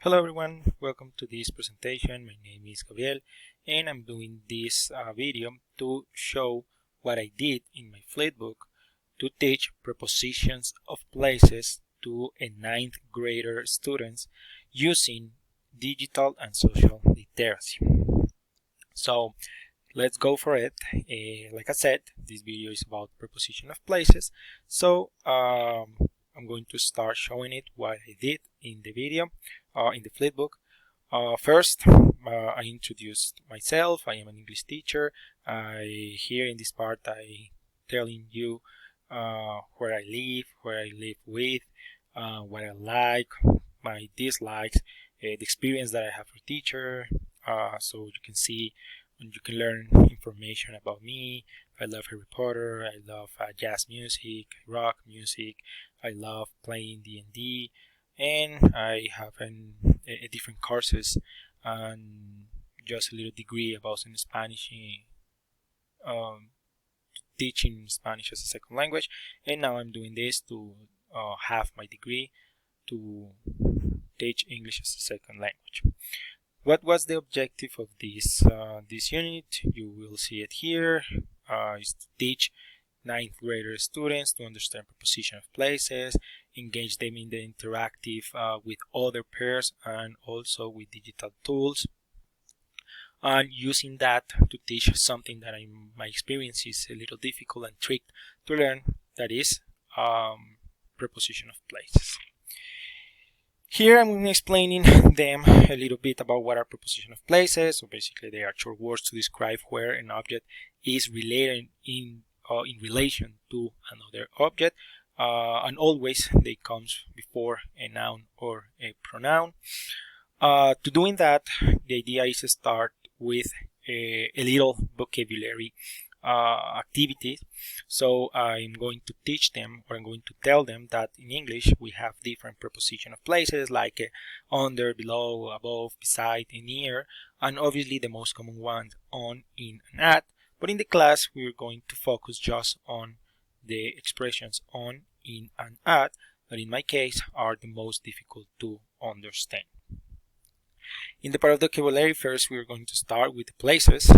Hello everyone, welcome to this presentation. My name is Gabriel and I'm doing this video to show what I did in my Flipbook to teach prepositions of places to a 9th grader students using digital and social literacy. So let's go for it. Like I said, this video is about preposition of places. So I'm going to start showing it what I did in the video, in the Flipbook. First, I introduced myself. I am an English teacher. Here in this part, I telling you where I live with, what I like, my dislikes, the experience that I have with teacher. So you can see, and you can learn information about me. I love Harry Potter. I love jazz music, rock music. I love playing D&D, and I have a different courses and just a little degree about some Spanish, teaching Spanish as a second language. And now I'm doing this to have my degree to teach English as a second language. What was the objective of this unit? You will see it here. Is to teach 9th grader students to understand preposition of places, engage them in the interactive with other pairs and also with digital tools, and using that to teach something that in my experience is a little difficult and tricky to learn, that is preposition of places. Here I'm explaining them a little bit about what are preposition of places. So basically they are short words to describe where an object is related in relation to another object, and always they comes before a noun or a pronoun. To doing that, the idea is to start with a little vocabulary activity. So I'm going to teach them, or I'm going to tell them that in English we have different preposition of places like under, below, above, beside, and near, and obviously the most common ones on, in, and at. But in the class we're going to focus just on the expressions on, in, and at, that in my case are the most difficult to understand. In the part of the vocabulary, first we're going to start with the places.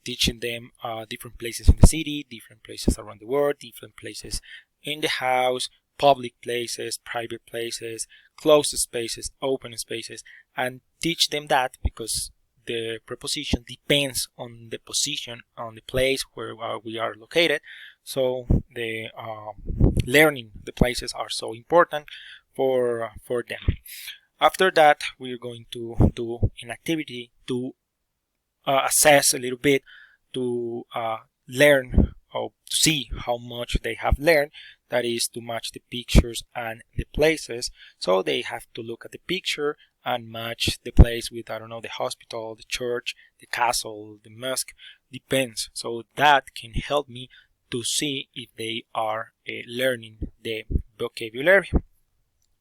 Teaching them different places in the city, different places around the world, different places in the house, public places, private places, closed spaces, open spaces, and teach them that because the preposition depends on the position, on the place where we are located. So the learning the places are so important for them. After that, we're going to do an activity to assess a little bit, to learn or to see how much they have learned, that is to match the pictures and the places. So they have to look at the picture and match the place with, I don't know, the hospital, the church, the castle, the mosque, depends. So that can help me to see if they are learning the vocabulary.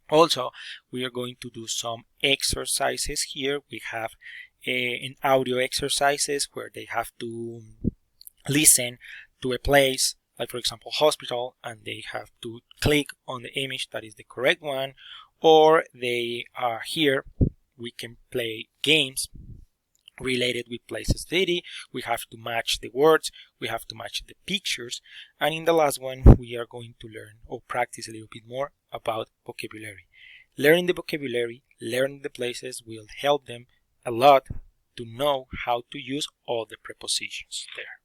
Also, we are going to do some exercises here. We have in audio exercises where they have to listen to a place, like for example hospital, and they have to click on the image that is the correct one, or they are here. We can play games related with places, city. We have to match the words, we have to match the pictures, and in the last one we are going to learn or practice a little bit more about vocabulary. Learning the vocabulary, learning the places will help them a lot to know how to use all the prepositions there.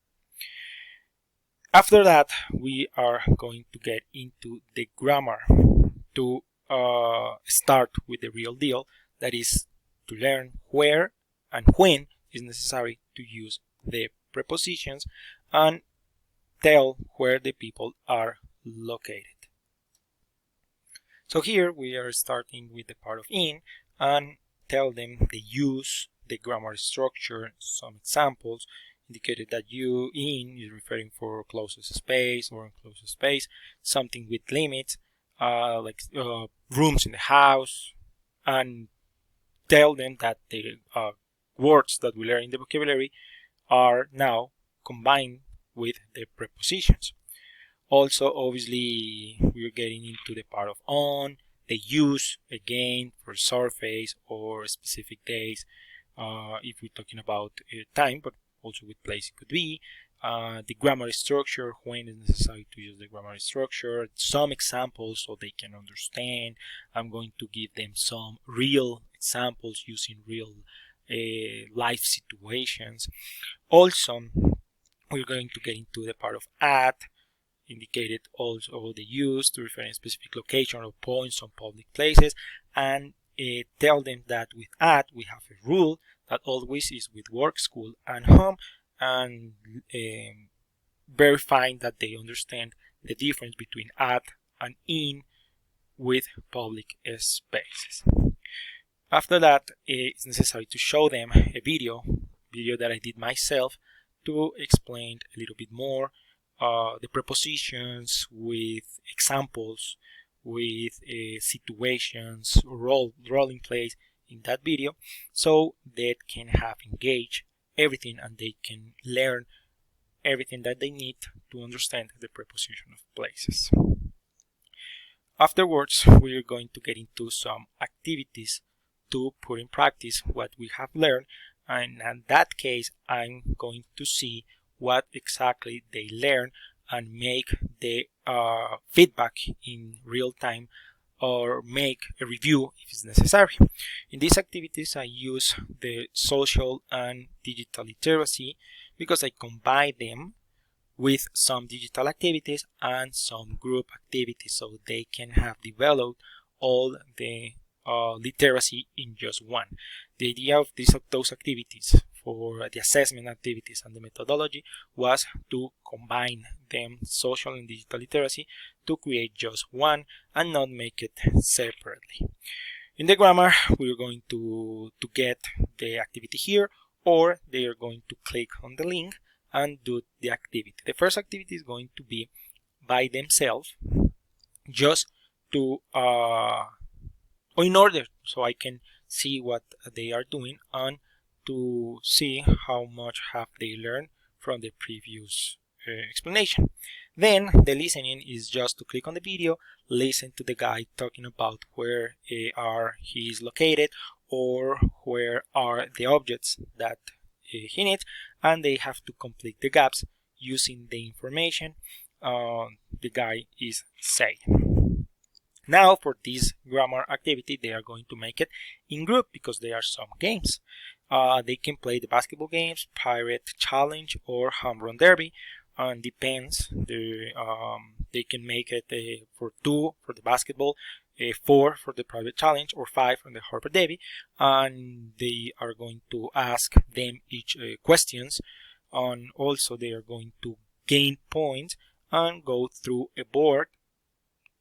After that, we are going to get into the grammar to start with the real deal, that is to learn where and when is necessary to use the prepositions and tell where the people are located. So here we are starting with the part of in and tell them the use, the grammar structure, some examples indicated that you in is referring for closest space or enclosed space, something with limits, like rooms in the house, and tell them that the words that we learn in the vocabulary are now combined with the prepositions. Also, obviously, we're getting into the part of on, the use, again, for surface or specific days, if we're talking about time, but also with place it could be, the grammar structure, when it's necessary to use the grammar structure, some examples so they can understand. I'm going to give them some real examples using real life situations. Also, we're going to get into the part of at, indicated also the use to refer a specific location or points on public places, and tell them that with at we have a rule that always is with work, school, and home, and verifying that they understand the difference between at and in with public spaces. After that, it's necessary to show them a video that I did myself to explain a little bit more the prepositions with examples, with situations, rolling plays in that video, so they can have engaged everything and they can learn everything that they need to understand the preposition of places. Afterwards, we are going to get into some activities to put in practice what we have learned, and in that case I'm going to see what exactly they learn and make the feedback in real time or make a review if it's necessary. In these activities I use the social and digital literacy because I combine them with some digital activities and some group activities so they can have developed all the literacy in just one. The idea of those activities for the assessment activities and the methodology was to combine them, social and digital literacy, to create just one and not make it separately. In the grammar, we're going to get the activity here, or they are going to click on the link and do the activity. The first activity is going to be by themselves, just to in order so I can see what they are doing and to see how much have they learned from the previous explanation. Then the listening is just to click on the video, listen to the guy talking about where he is located or where are the objects that he needs, and they have to complete the gaps using the information the guy is saying. Now for this grammar activity they are going to make it in group because there are some games. They can play the basketball games, Pirate Challenge or Home Run Derby, and depends. They can make it for 2 for the basketball, 4 for the Pirate Challenge, or 5 for the Harper Derby, and they are going to ask them each questions, and also they are going to gain points and go through a board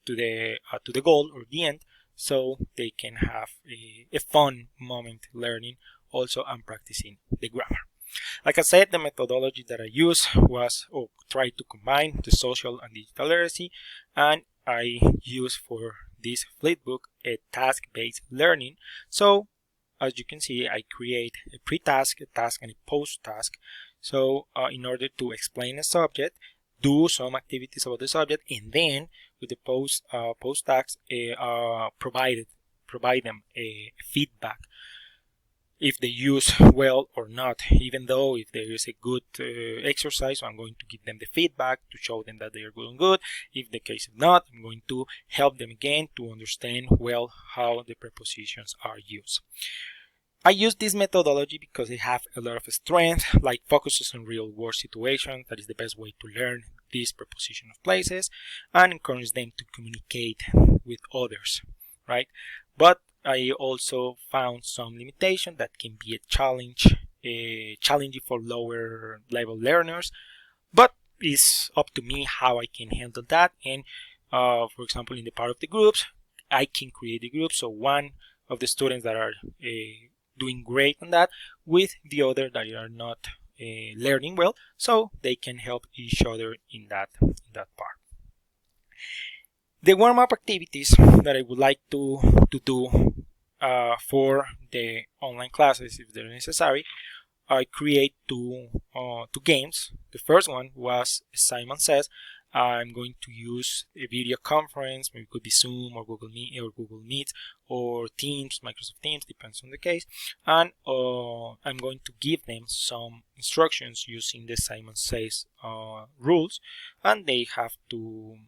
to the goal or the end, so they can have a fun moment learning also and practicing the grammar. Like I said, the methodology that I used was try to combine the social and digital literacy, and I use for this Flipbook a task-based learning. So as you can see, I create a pre-task, a task, and a post-task. So in order to explain a subject, do some activities about the subject, and then with the post-task provide them a feedback if they use well or not. Even though if there is a good exercise, I'm going to give them the feedback to show them that they are doing good. If the case is not, I'm going to help them again to understand well how the prepositions are used. I use this methodology because they have a lot of strength, like focuses on real world situations. That is the best way to learn this preposition of places, and encourage them to communicate with others, right? But I also found some limitation that can be a challenge, challenging for lower level learners, but it's up to me how I can handle that. And for example, in the part of the groups, I can create the group, so one of the students that are doing great on that with the other that are not learning well, so they can help each other in that part. The warm-up activities that I would like to do for the online classes, if they're necessary, I create two games. The first one was Simon Says, I'm going to use a video conference. Maybe it could be Zoom or Google Meet or Teams, Microsoft Teams, depends on the case. And I'm going to give them some instructions using the Simon Says rules, and they have to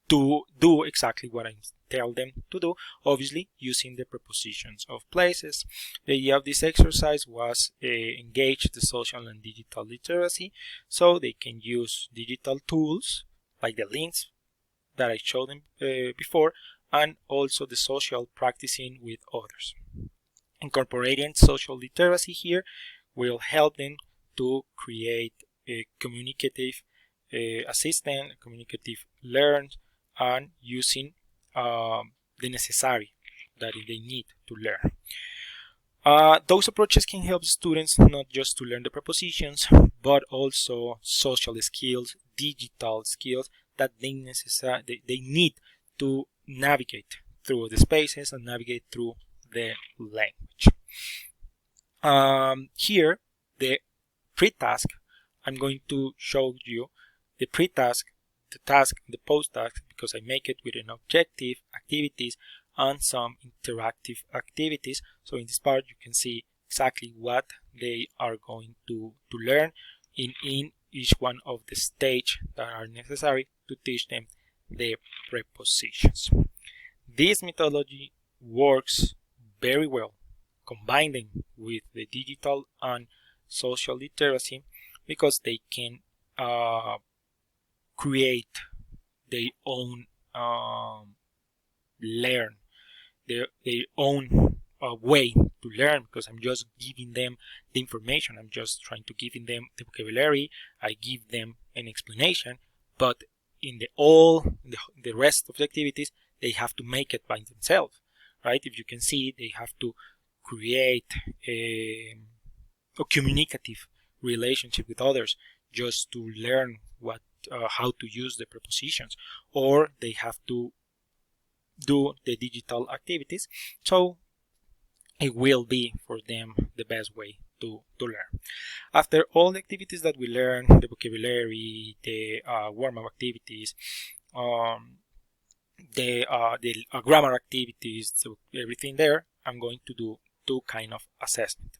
do exactly what I tell them to do, obviously using the prepositions of places. The idea of this exercise was engage the social and digital literacy, so they can use digital tools like the links that I showed them before, and also the social practicing with others. Incorporating social literacy here will help them to create a communicative assistant, a communicative learn, and using the necessary that they need to learn. Those approaches can help students not just to learn the prepositions, but also social skills, digital skills that they need to navigate through the spaces and navigate through the language. Here, the pre-task, I'm going to show you the pre-task, the task, the post-task, because I make it with an objective, activities, and some interactive activities. So in this part, you can see exactly what they are going to learn in each one of the stages that are necessary to teach them the prepositions. This methodology works very well combining with the digital and social literacy, because they can create their own their own way to learn, because I'm just giving them the information. I'm just trying to give them the vocabulary. I give them an explanation, but in the rest of the activities, they have to make it by themselves, right? If you can see, they have to create a communicative relationship with others just to learn how to use the prepositions, or they have to do the digital activities. So it will be for them the best way to learn. After all the activities that we learn, the vocabulary, the warm-up activities, the grammar activities, so everything there, I'm going to do two kind of assessment.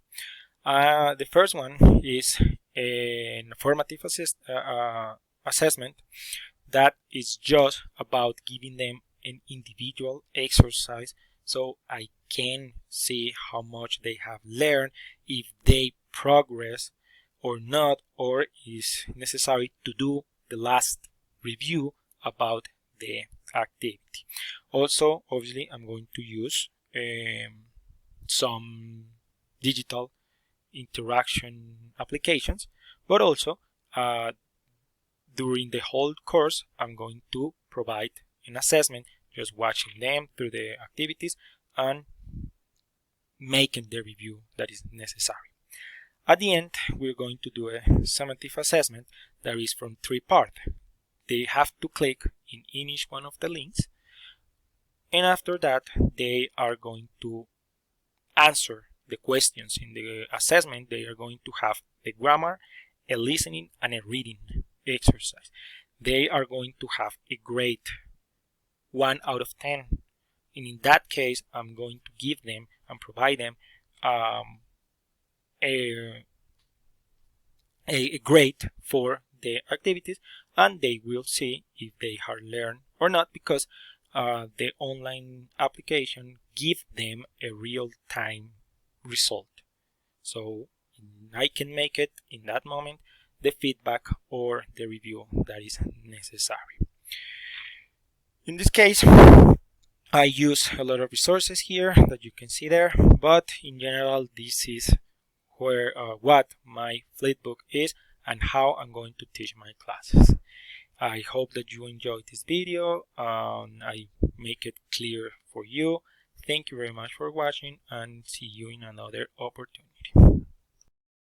The first one is an formative assessment that is just about giving them an individual exercise, so I can see how much they have learned, if they progress or not, or is necessary to do the last review about the activity. Also, obviously, I'm going to use some digital interaction applications, but also during the whole course, I'm going to provide an assessment, just watching them through the activities and making the review that is necessary. At the end, we're going to do a summative assessment that is from 3 parts. They have to click in each one of the links, and after that, they are going to answer the questions in the assessment. They are going to have a grammar, a listening, and a reading exercise. They are going to have a grade 1 out of 10, and in that case, I'm going to give them and provide them a grade for the activities, and they will see if they have learned or not, because the online application give them a real-time result. So I can make it in that moment the feedback or the review that is necessary. In this case, I use a lot of resources here that you can see there, but in general, this is where what my Flipbook is and how I'm going to teach my classes. I hope that you enjoyed this video and I make it clear for you. Thank you very much for watching, and see you in another opportunity.